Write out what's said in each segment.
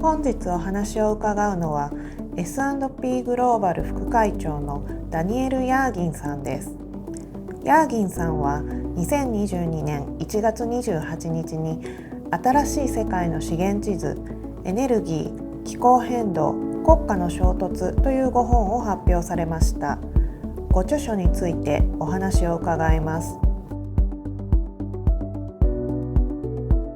本日お話を伺うのは S&P グローバル副会長のダニエル・ヤーギンさんです。ヤーギンさんは2022年1月28日に新しい世界の資源地図、エネルギー、気候変動、国家の衝突というご本を発表されました。ご著書についてお話を伺います。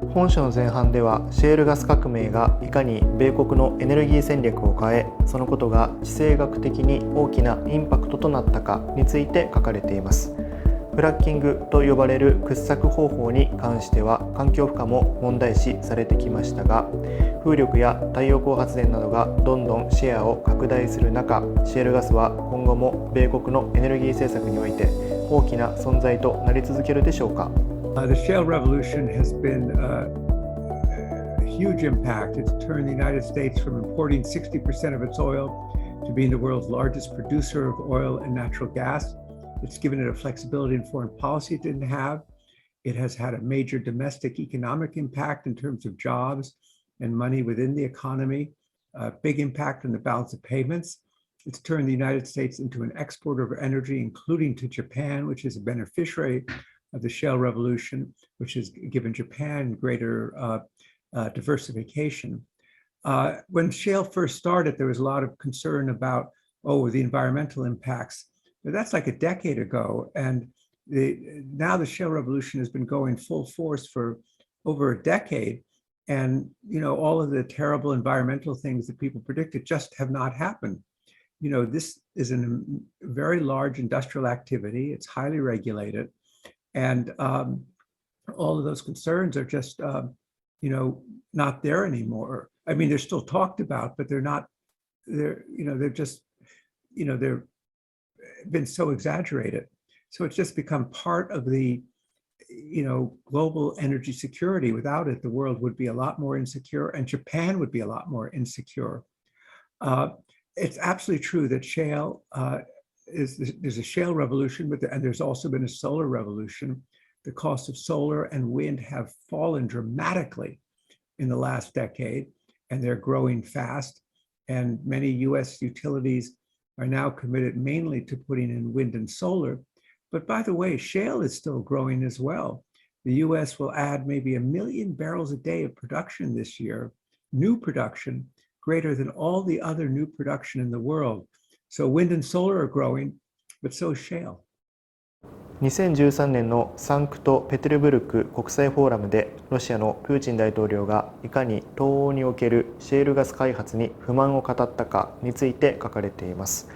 本書の前半ではシェールガス革命がいかに米国のエネルギー戦略を変え、そのことが地政学的に大きなインパクトとなったかについて書かれています。フラッキングと呼ばれる掘削方法に関しては環境負荷も問題視されてきましたが、風力や太陽光発電などがどんどんシェアを拡大する中、シェールガスは今後も米国のエネルギー政策において大きな存在となり続けるでしょうか。The Shale Revolution has been a huge impact. It's turned the United States from importing 60% of its oil to being the world's largest producer of oil and natural gas. It's given it a flexibility in foreign policy it didn't have. It has had a major domestic economic impact in terms of jobs and money within the economy, a big impact on the balance of payments. It's turned the United States into an exporter of energy, including to Japan, which is a beneficiary of the Shale Revolution, which has given Japan greater diversification. When shale first started, there was a lot of concern about, the environmental impacts. But that's like a decade ago. And now the Shale Revolution has been going full force for over a decade. And, all of the terrible environmental things that people predicted just have not happened. This is a very large industrial activity. It's highly regulated. And all of those concerns are just, not there anymore. I mean, they're still talked about, but they're just, they're been so exaggerated. So it's just become part of the, global energy security. Without it, the world would be a lot more insecure, and Japan would be a lot more insecure. It's absolutely true that shale there's a shale revolution, and there's also been a solar revolution. The cost of solar and wind have fallen dramatically in the last decade, and they're growing fast. And many US utilities are now committed mainly to putting in wind and solar. But by the way, shale is still growing as well. The US will add maybe 1 million barrels a day of production this year, new production, greater than all the other new production in the world. So wind and solar are growing, but so is shale. 2013年のサンクトペテルブルク国際フォーラムでロシアのプーチン大統領がいかに東欧におけるシェールガス開発に不満を語ったかについて書かれています。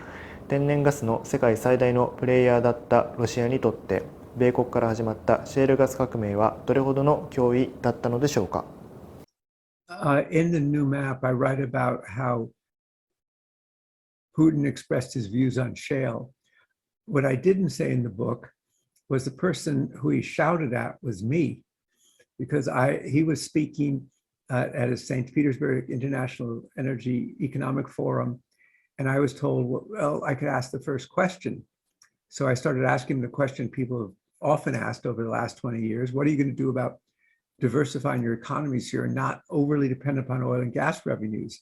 天然ガスの世界最大のプレイヤーだったロシアにとって米国から始まったシェールガス革命はどれほどの脅威だったのでしょうか。In the new map, I write about how Putin expressed his views on shale. What I didn't say in the book was the person who he shouted at was me, because he was speaking at a St. Petersburg International Energy Economic Forum, and I was told, well, I could ask the first question. So I started asking the question people have often asked over the last 20 years, what are you going to do about diversifying your economies here and not overly dependent upon oil and gas revenues?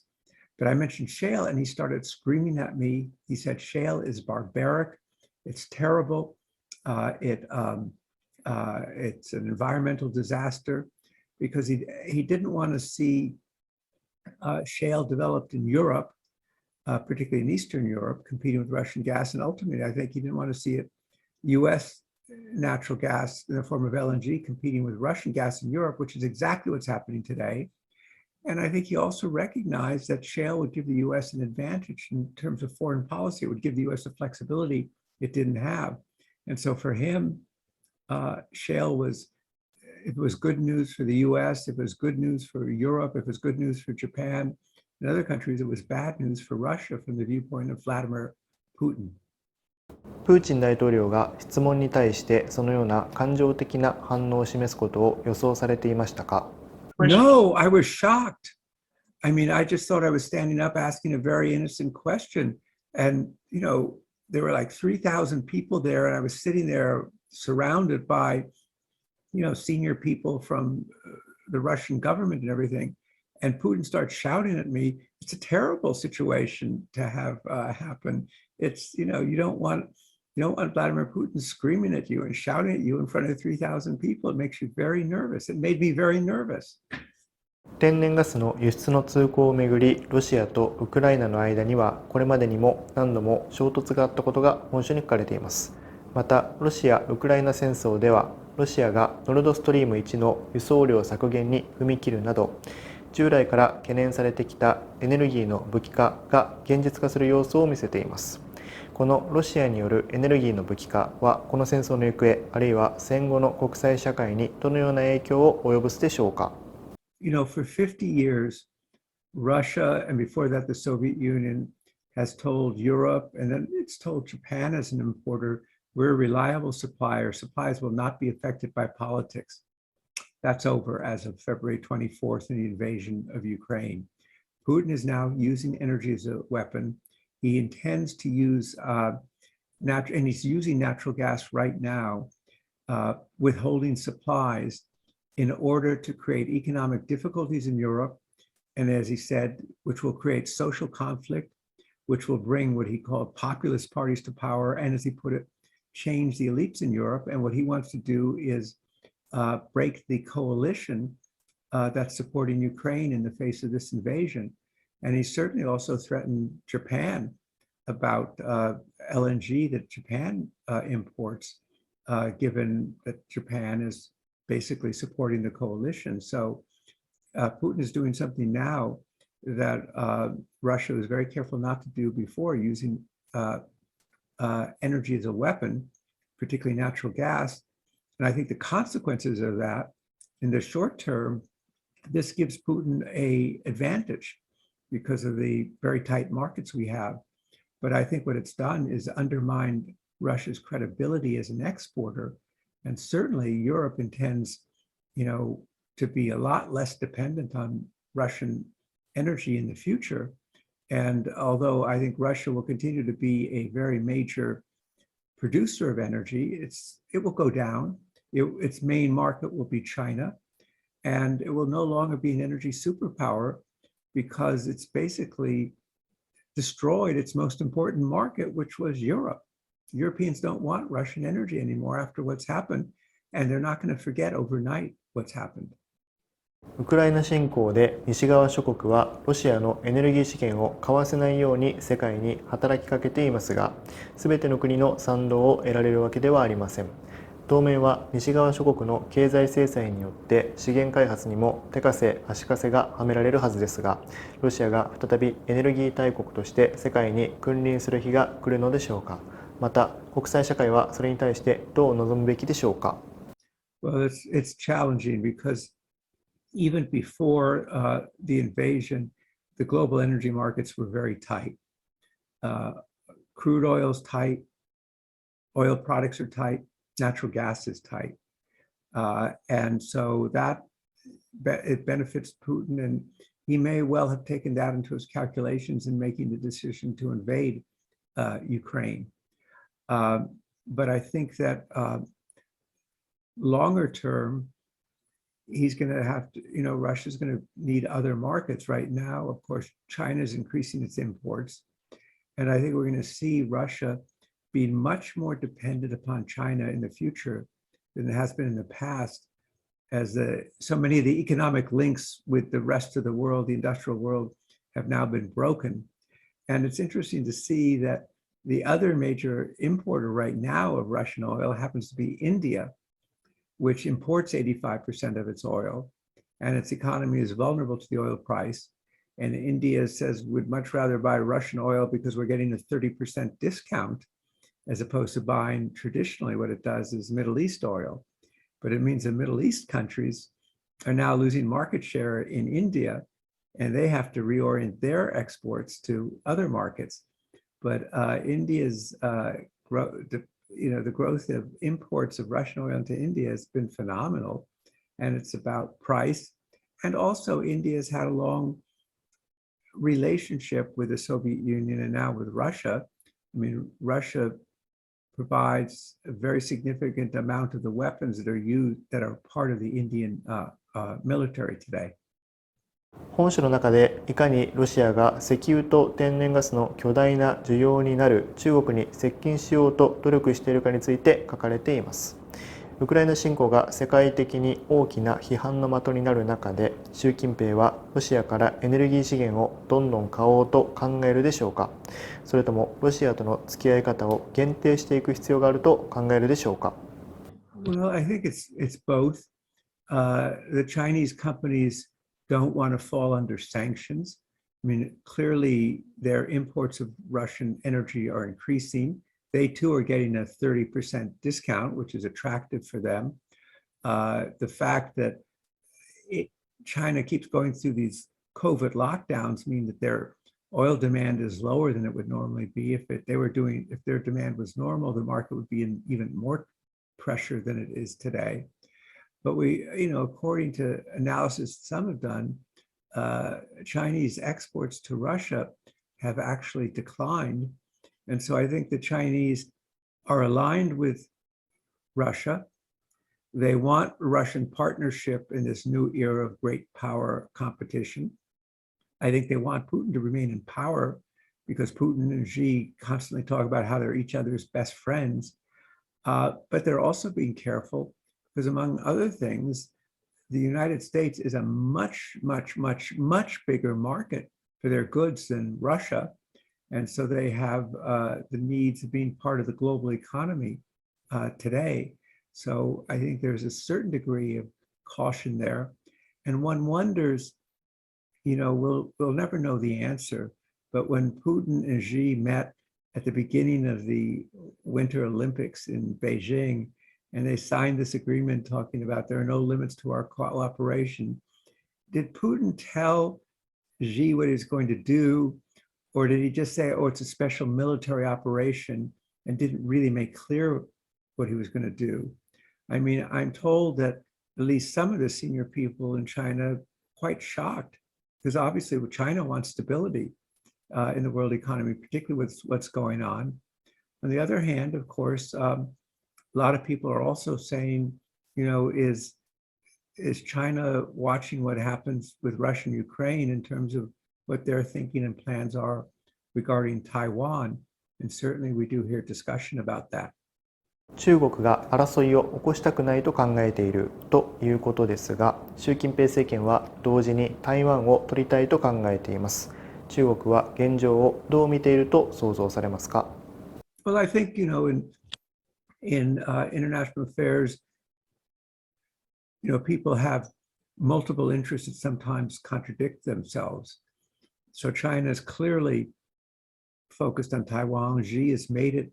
But I mentioned shale, and he started screaming at me. He said, shale is barbaric. It's terrible. It's an environmental disaster, because he didn't want to see shale developed in Europe, particularly in Eastern Europe, competing with Russian gas. And ultimately, I think he didn't want to see it US natural gas in the form of LNG competing with Russian gas in Europe, which is exactly what's happening today. And I think he also recognized that shale would give the US an advantage in terms of foreign policy. It would give the US a flexibility it didn't have. And so for him, shale was good news for the US, it was good news for Europe, it was good news for Japan. In other countries, it was bad news for Russia from the viewpoint of Vladimir Putin. プーチン大統領が質問に対してそのような感情的な反応を示すことを予想されていましたか？ No, I was shocked. I mean, I just thought I was standing up asking a very innocent question. And, there were like 3,000 people there, and I was sitting there surrounded by, senior people from the Russian government and everything. and Putin starts shouting at me, it's a terrible situation to have happen. It's, you don't want Vladimir Putin screaming at you and shouting at you in front of 3,000 people. It makes you very nervous. It made me very nervous. 天然ガスの輸出の通行をめぐり、ロシアとウクライナの間にはこれまでにも何度も衝突があったことが本書に書かれています。また、ロシア・ウクライナ戦争では、ロシアがノルドストリーム1の輸送量削減に踏み切るなど、従来から懸念されてきたエネルギーの武器化が現実化する様子を見せています。このロシアによるエネルギーの武器化は、この戦争の行方、あるいは戦後の国際社会にどのような影響を及ぼすでしょうか。For 50 years, Russia, and before that the Soviet Union, has told Europe, and then it's told Japan as an importer, we're a reliable supplier. Supplies will not be affected by politics. That's over as of February 24th in the invasion of Ukraine. Putin is now using energy as a weapon. He intends to use and he's using natural gas right now, withholding supplies in order to create economic difficulties in Europe. And as he said, which will create social conflict, which will bring what he called populist parties to power. And as he put it, change the elites in Europe. And what he wants to do is break the coalition that's supporting Ukraine in the face of this invasion. And he certainly also threatened Japan about LNG that Japan imports, given that Japan is basically supporting the coalition. So Putin is doing something now that Russia was very careful not to do before, using energy as a weapon, particularly natural gas. And I think the consequences of that, in the short term, this gives Putin an advantage because of the very tight markets we have. But I think what it's done is undermined Russia's credibility as an exporter. And certainly Europe intends, to be a lot less dependent on Russian energy in the future. And although I think Russia will continue to be a very major producer of energy, it will go down. Its main market will be China, and it will no longer be an energy superpower because it's basically destroyed its most important market, which was Europe. Europeans don't want Russian energy anymore after what's happened, and they're not going to forget overnight what's happened. ウクライナ侵攻で西側諸国はロシアのエネルギー資源を買わせないように世界に働きかけていますが、すべての国の賛同を得られるわけではありません。当面は西側諸国の経済制裁によって資源開発にも手かせ足かせがはめられるはずですが、ロシアが再びエネルギー大国として世界に君臨する日が来るのでしょうか。また国際社会はそれに対してどう臨むべきでしょうか。Well, it's challenging because even before the invasion, the global energy markets were very tight. Crude oil is tight, oil products are tight, natural gas is tight. And so it benefits Putin, and he may well have taken that into his calculations in making the decision to invade Ukraine. But I think that longer term, he's going to have to, Russia's going to need other markets right now. Of course, China is increasing its imports. And I think we're going to see Russia being much more dependent upon China in the future than it has been in the past, as so many of the economic links with the rest of the world, the industrial world, have now been broken. And it's interesting to see that the other major importer right now of Russian oil happens to be India, which imports 85% of its oil, and its economy is vulnerable to the oil price. And India says would much rather buy Russian oil because we're getting a 30% discount, as opposed to buying traditionally what it does is Middle East oil. But it means the Middle East countries are now losing market share in India, and they have to reorient their exports to other markets. But India's the growth of imports of Russian oil into India has been phenomenal, and it's about price. And also India has had a long relationship with the Soviet Union and now with Russia. I mean, Russia provides a very significant amount of the weapons that are part of the Indian military today. 本書の中でいかにロシアが石油と天然ガスの巨大な需要になる中国に接近しようと努力しているかについて書かれています。ウクライナ侵攻が世界的に大きな批判の的になる中で、習近平はロシアからエネルギー資源をどんどん買おうと考えるでしょうか。それともロシアとの付き合い方を限定していく必要があると考えるでしょうか。Well, I think it's both. The Chinese companies don't want to fall under sanctions. I mean, clearly their imports of Russian energy are increasing. They too are getting a 30% discount, which is attractive for them. The fact that China keeps going through these COVID lockdowns mean that their oil demand is lower than it would normally be. If their demand was normal, the market would be in even more pressure than it is today. But according to analysis some have done, Chinese exports to Russia have actually declined. And so I think the Chinese are aligned with Russia. They want Russian partnership in this new era of great power competition. I think they want Putin to remain in power because Putin and Xi constantly talk about how they're each other's best friends. But they're also being careful because, among other things, the United States is a much, much, much, much bigger market for their goods than Russia. And so they have the needs of being part of the global economy today. So I think there's a certain degree of caution there. And one wonders, we'll never know the answer, but when Putin and Xi met at the beginning of the Winter Olympics in Beijing, and they signed this agreement talking about there are no limits to our cooperation, did Putin tell Xi what he's going to do? Or did he just say, oh, it's a special military operation, and didn't really make clear what he was going to do? I mean, I'm told that at least some of the senior people in China are quite shocked, because obviously China wants stability in the world economy, particularly with what's going on. On the other hand, of course, a lot of people are also saying, is China watching what happens with Russia and Ukraine in terms of what their thinking and plans are regarding Taiwan? And certainly we do hear discussion about that. 中国が争いを起こしたくないと考えているということですが、習近平政権は同時に台湾を取りたいと考えています。中国は現状をどう見ていると想像されますか？ Well, I think, in international affairs, people have multiple interests that sometimes contradict themselves. So China is clearly focused on Taiwan. Xi has made it,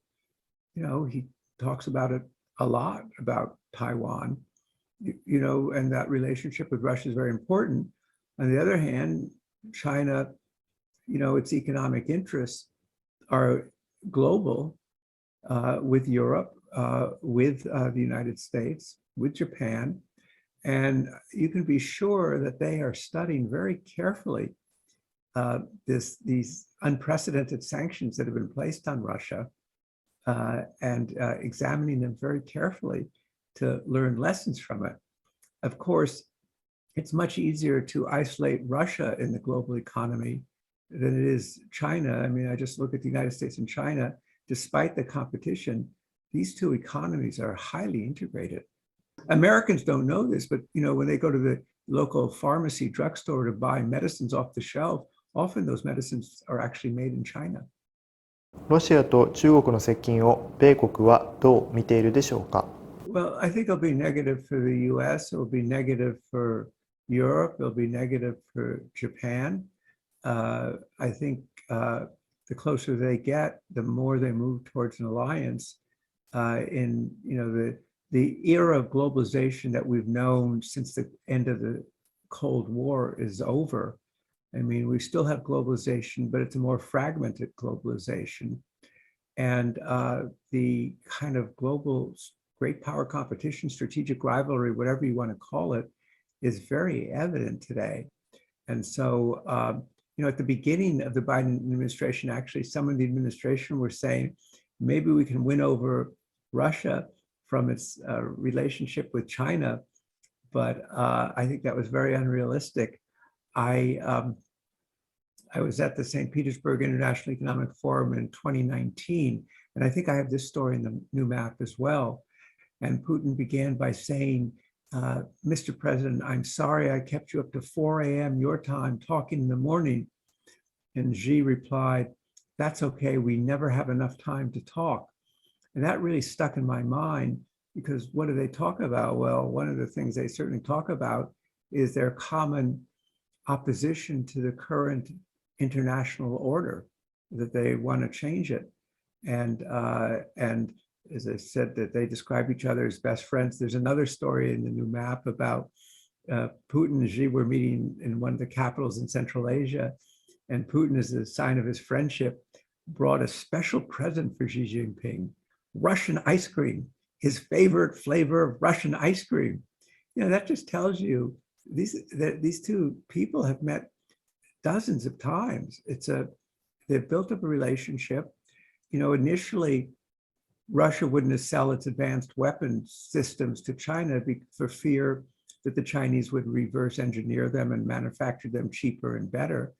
he talks about it a lot, about Taiwan, and that relationship with Russia is very important. On the other hand, China, its economic interests are global, with Europe, with the United States, with Japan. And you can be sure that they are studying very carefully these unprecedented sanctions that have been placed on Russia, and examining them very carefully to learn lessons from it. Of course, it's much easier to isolate Russia in the global economy than it is China. I mean, I just look at the United States and China. Despite the competition, these two economies are highly integrated. Americans don't know this, but when they go to the local pharmacy drugstore to buy medicines off the shelf, often those medicines are actually made in China. ロシアと中国の接近を米国はどう見ているでしょうか？ Well, I think it'll be negative for the US, it'll be negative for Europe, it'll be negative for Japan. I think the closer they get, the more they move towards an alliance. In the era of globalization that we've known since the end of the Cold War is over. I mean, we still have globalization, but it's a more fragmented globalization. And the kind of global great power competition, strategic rivalry, whatever you want to call it, is very evident today. And so, at the beginning of the Biden administration, actually, some of the administration were saying, maybe we can win over Russia from its relationship with China. But I think that was very unrealistic. I was at the St. Petersburg International Economic Forum in 2019, and I think I have this story in the new map as well. And Putin began by saying, Mr. President, I'm sorry I kept you up to 4 a.m. your time talking in the morning. And Xi replied, that's okay, we never have enough time to talk. And that really stuck in my mind, because what do they talk about? Well, one of the things they certainly talk about is their common opposition to the current international order, that they want to change it. And as I said, that they describe each other as best friends. There's another story in the new map about Putin and Xi were meeting in one of the capitals in Central Asia, and Putin, as a sign of his friendship, brought a special present for Xi Jinping, Russian ice cream, his favorite flavor of Russian ice cream. You know, that just tells you these two people have met dozens of times. They've built up a relationship. You know, initially, Russia wouldn't sell its advanced weapons systems to China for fear that the Chinese would reverse engineer them and manufacture them cheaper and better.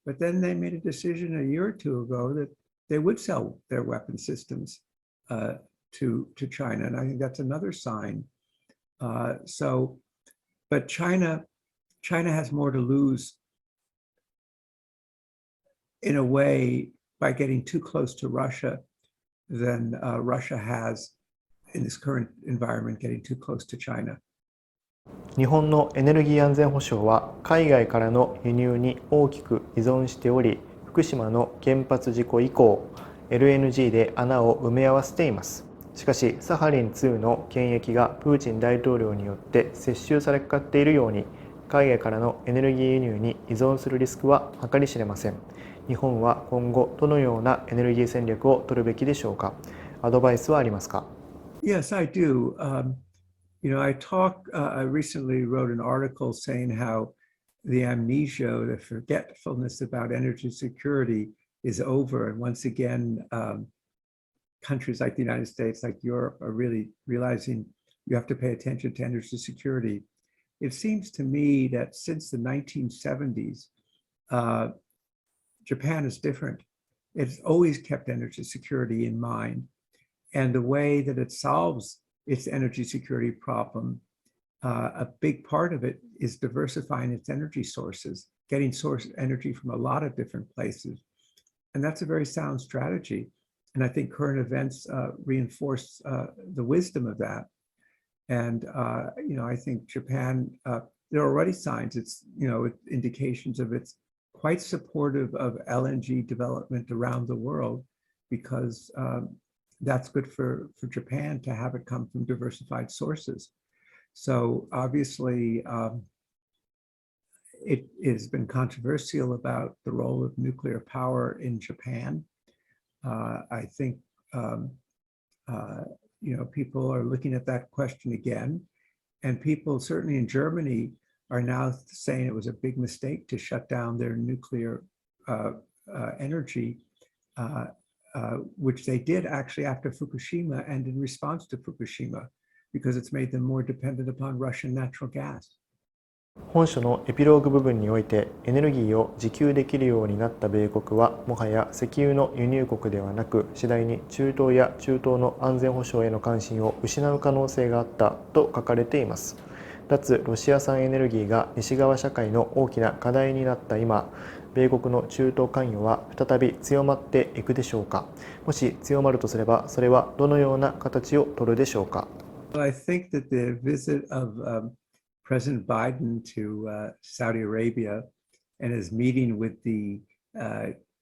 But then they made a decision a year or two ago that they would sell their weapon systems to China. And I think that's another sign. But China has more to lose in a way by getting too close to Russia than Russia has in this current environment getting too close to China. 日本のエネルギー安全保障は海外からの輸入に大きく依存しており、福島の原発事故以降、LNG で穴を埋め合わせています。しかし、サハリン2の権益がプーチン大統領によって接収されかかっているように、海外からのエネルギー輸入に依存するリスクは計り知れません。日本は今後どのようなエネルギー戦略を取るべきでしょうか。アドバイスはありますか？ Yes, I do. You know, I recently wrote an article saying how the amnesia, the forgetfulness about energy security is over. And once again, countries like the United States, like Europe, are really realizing you have to pay attention to energy security. It seems to me that since the 1970s, Japan is different. It's always kept energy security in mind. And the way that it solves its energy security problem, a big part of it is diversifying its energy sources, getting source energy from a lot of different places. And that's a very sound strategy. And I think current events reinforce the wisdom of that. And, you know, I think Japan, there are already signs, it's, you know, indications of its quite supportive of LNG development around the world, because that's good for Japan to have it come from diversified sources. So obviously, it has been controversial about the role of nuclear power in Japan. I think, you know, people are looking at that question again, and people certainly in Germany are now saying it was a big mistake to shut down their nuclear energy, which they did actually after Fukushima and in response to Fukushima, because it's made them more dependent upon Russian natural gas. 本書のエピローグ部分において、エネルギーを自給できるようになった米国はもはや石油の輸入国ではなく、次第に中東や中東の安全保障への関心を失う可能性があったと書かれています。脱ロシア産エネルギーが西側社会の大きな課題になった今、米国の中東関与は再び強まっていくでしょうか。もし強まるとすれば、それはどのような形を取るでしょうか。Well, I think that the visit of President Biden to Saudi Arabia and his meeting with the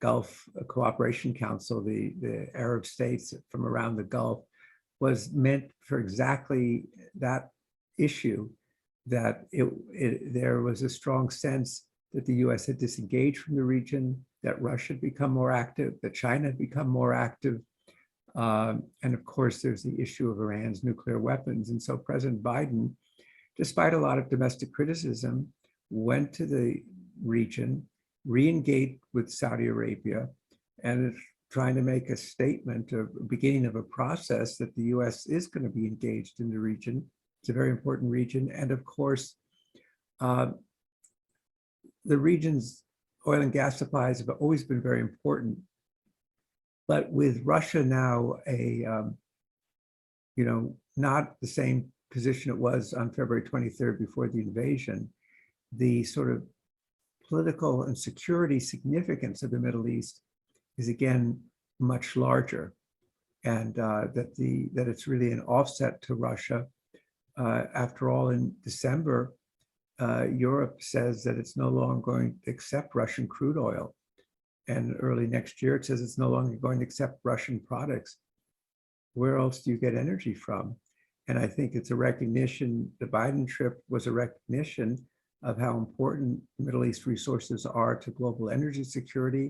Gulf Cooperation Council, the Arab states from around the Gulf, was meant for exactly that issue, that there was a strong sense that the US had disengaged from the region, that Russia had become more active, that China had become more active. And of course, there's the issue of Iran's nuclear weapons. And so President Biden, despite a lot of domestic criticism, went to the region, re-engaged with Saudi Arabia, and is trying to make a statement, a beginning of a process that the US is going to be engaged in the region. It's a very important region. And of course, the region's oil and gas supplies have always been very important. But with Russia now not the same position it was on February 23rd before the invasion, the sort of political and security significance of the Middle East is again much larger, and that it's really an offset to Russia. After all, in December, Europe says that it's no longer going to accept Russian crude oil, and early next year it says it's no longer going to accept Russian products. Where else do you get energy from? And I think it's a recognition, the Biden trip was a recognition of how important Middle East resources are to global energy security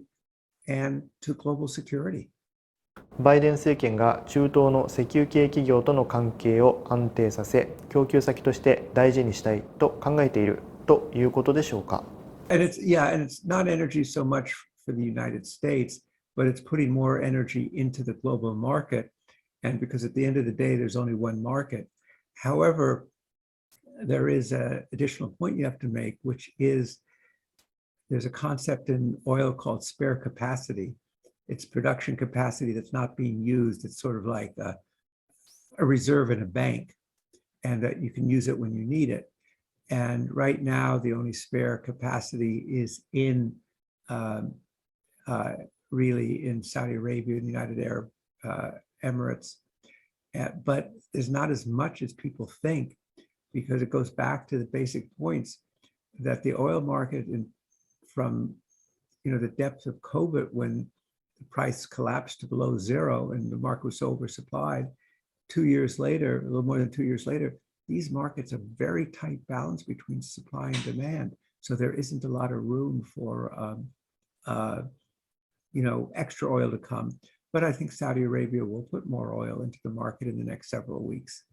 and to global security. バイデン政権が中東の石油系企業との関係を安定させ、供給先として大事にしたいと考えているということでしょうか。And it's not energy so much for the United States, but it's putting more energy into the global market. And because at the end of the day, there's only one market. However, there is an additional point you have to make, which is there's a concept in oil called spare capacity. It's production capacity that's not being used. It's sort of like a reserve in a bank, and that you can use it when you need it. And right now, the only spare capacity is really in Saudi Arabia and the United Arab Emirates. But there's not as much as people think, because it goes back to the basic points that the oil market from the depths of COVID, when the price collapsed to below zero and the market was so oversupplied, 2 years later, a little more than 2 years later, these markets are very tight balance between supply and demand. So there isn't a lot of room for extra oil to come. But I think Saudi Arabia will put more oil into the market in the next several weeks.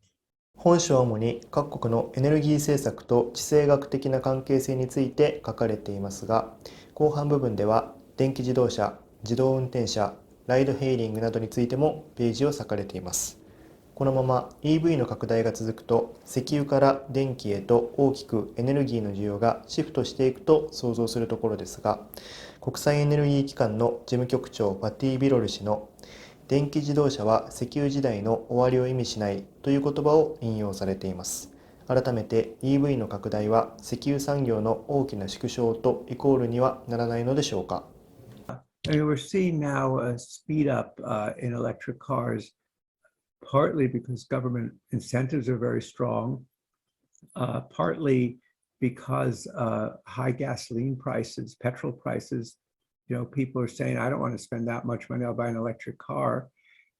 本書は主に各国のエネルギー政策と地政学的な関係性について書かれていますが、後半部分では電気自動車、自動運転車、ライドヘイリングなどについてもページを割かれています。このまま EV の拡大が続くと、石油から電気へと大きくエネルギーの需要がシフトしていくと想像するところですが、国際エネルギー機関の事務局長パティ・ビロル氏の電気自動車は石油時代の終わりを意味しないという言葉を引用されています。改めて EV の拡大は石油産業の大きな縮小とイコールにはならないのでしょうか。We're seeing now a speed up in electric cars, partly because government incentives are very strong, partly because high gasoline prices, petrol prices, people are saying, I don't want to spend that much money, I'll buy an electric car.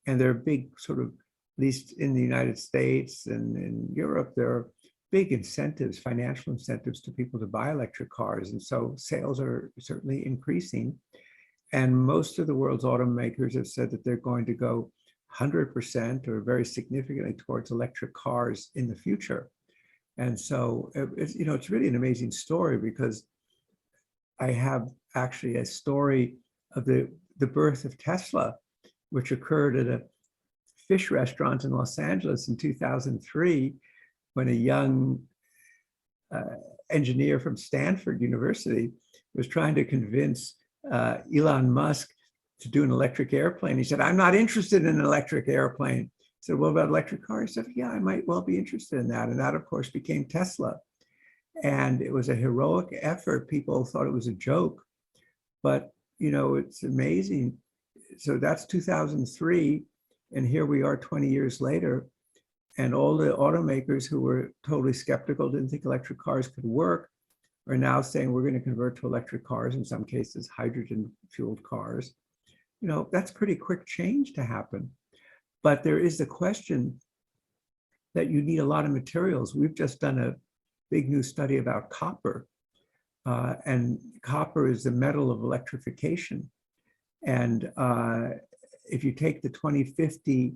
And there are big sort of, at least in the United States and in Europe, there are big incentives, financial incentives to people to buy electric cars. And so sales are certainly increasing. And most of the world's automakers have said that they're going to go 100% or very significantly towards electric cars in the future. And so it's really an amazing story, because I have actually a story of the birth of Tesla, which occurred at a fish restaurant in Los Angeles in 2003, when a young engineer from Stanford University was trying to convince Elon Musk to do an electric airplane. He said, I'm not interested in an electric airplane. I said, what about electric cars? He said, yeah, I might well be interested in that. And that, of course, became Tesla. And it was a heroic effort. People thought it was a joke, but it's amazing. So that's 2003. And here we are 20 years later. And all the automakers who were totally skeptical, didn't think electric cars could work, are now saying we're going to convert to electric cars, in some cases, hydrogen fueled cars. That's pretty quick change to happen. But there is the question that you need a lot of materials. We've just done a big new study about copper. And copper is the metal of electrification. And if you take the 2050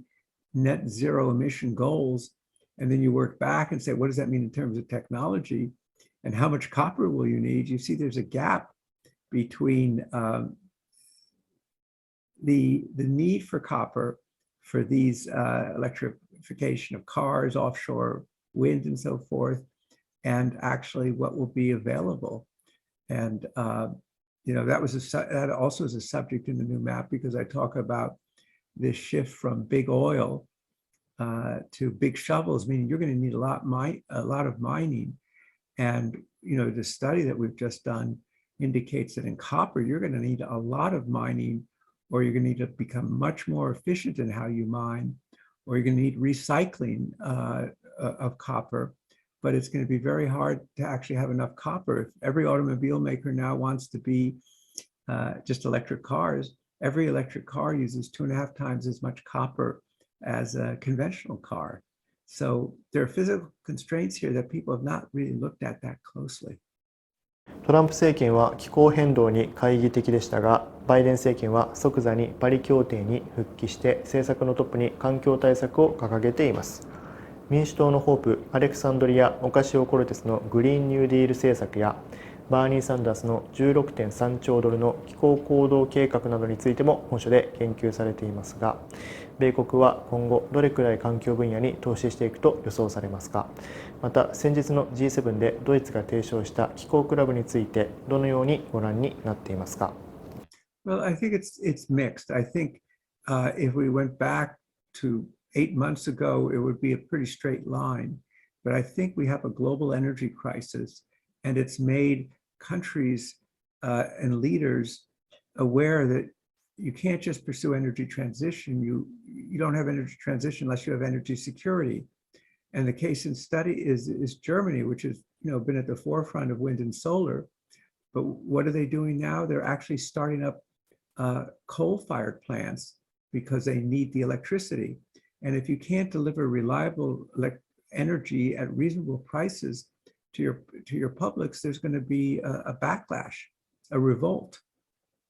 net zero emission goals, and then you work back and say, what does that mean in terms of technology? And how much copper will you need? You see there's a gap between the need for copper for these electrification of cars, offshore wind and so forth, and actually what will be available. And that also is a subject in the new map, because I talk about this shift from big oil to big shovels, meaning you're going to need a lot of mining. And the study that we've just done indicates that in copper, you're going to need a lot of mining, or you're going to need to become much more efficient in how you mine, or you're going to need recycling of copper. But it's going to be very hard to actually have enough copper. If every automobile maker now wants to be just electric cars, every electric car uses 2.5 times as much copper as a conventional car. So there are physical constraints here that people have not really looked at that closely. トランプ政権は気候変動に懐疑的でしたが、バイデン政権は即座にパリ協定に復帰して政策のトップに環境対策を掲げています。民主党のホープ、アレクサンドリア・オカシオ・コルテスのグリーンニューディール政策や、バーニー・サンダースの 16.3 兆ドルの気候行動計画などについても本書で研究されていますが、米国は今後どれくらい環境分野に投資していくと予想されますか。また先日の G7 でドイツが提唱した気候クラブについてどのようにご覧になっていますか。Well, I think it's mixed. I think if we went back to 8 months ago, it would be a pretty straight line. But I think we have a global energy crisis, and it's made countries and leaders aware that you can't just pursue energy transition. You don't have energy transition unless you have energy security. And the case in study is Germany, which has been at the forefront of wind and solar. But what are they doing now? They're actually starting up coal-fired plants because they need the electricity. And if you can't deliver reliable energy at reasonable prices to your publics, there's going to be a backlash, a revolt.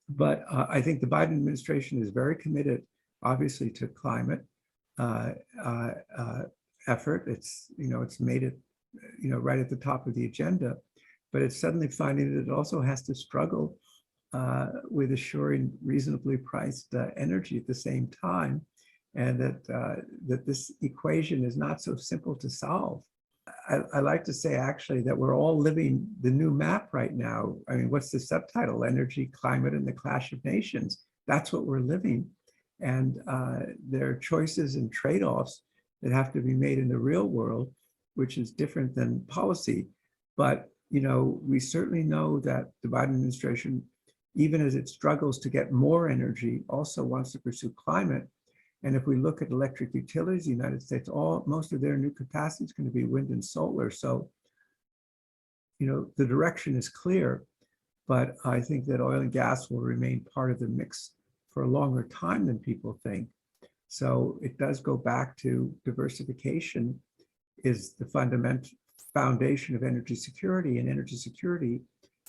But I think the Biden administration is very committed, obviously, to climate effort. It's made it right at the top of the agenda, but it's suddenly finding that it also has to struggle with assuring reasonably priced energy at the same time, and that this equation is not so simple to solve. I like to say actually that we're all living the new map right now. I mean, what's the subtitle? Energy, Climate, and the Clash of Nations. That's what we're living. And there are choices and trade-offs that have to be made in the real world, which is different than policy. But, we certainly know that the Biden administration, even as it struggles to get more energy, also wants to pursue climate. And if we look at electric utilities, the United States, most of their new capacity is going to be wind and solar. So, the direction is clear, but I think that oil and gas will remain part of the mix for a longer time than people think. So it does go back to diversification is the fundamental foundation of energy security, and energy security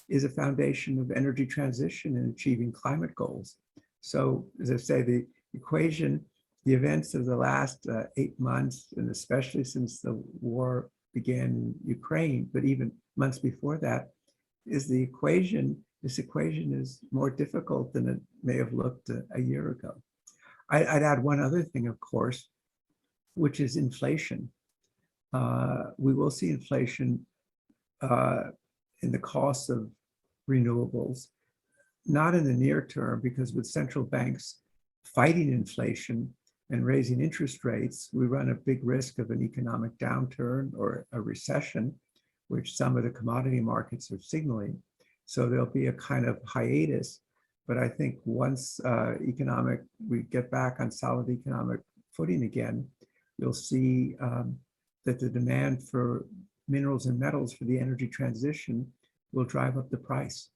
is a foundation of energy transition and achieving climate goals. So as I say, the equation, the events of the last 8 months, and especially since the war began in Ukraine, but even months before that, is the equation. This equation is more difficult than it may have looked a year ago. I'd add one other thing, of course, which is inflation. We will see inflation in the cost of renewables, not in the near term, because with central banks fighting inflation and raising interest rates, we run a big risk of an economic downturn or a recession, which some of the commodity markets are signaling. So there'll be a kind of hiatus. But I think once we get back on solid economic footing again, you'll see that the demand for minerals and metals for the energy transition will drive up the price.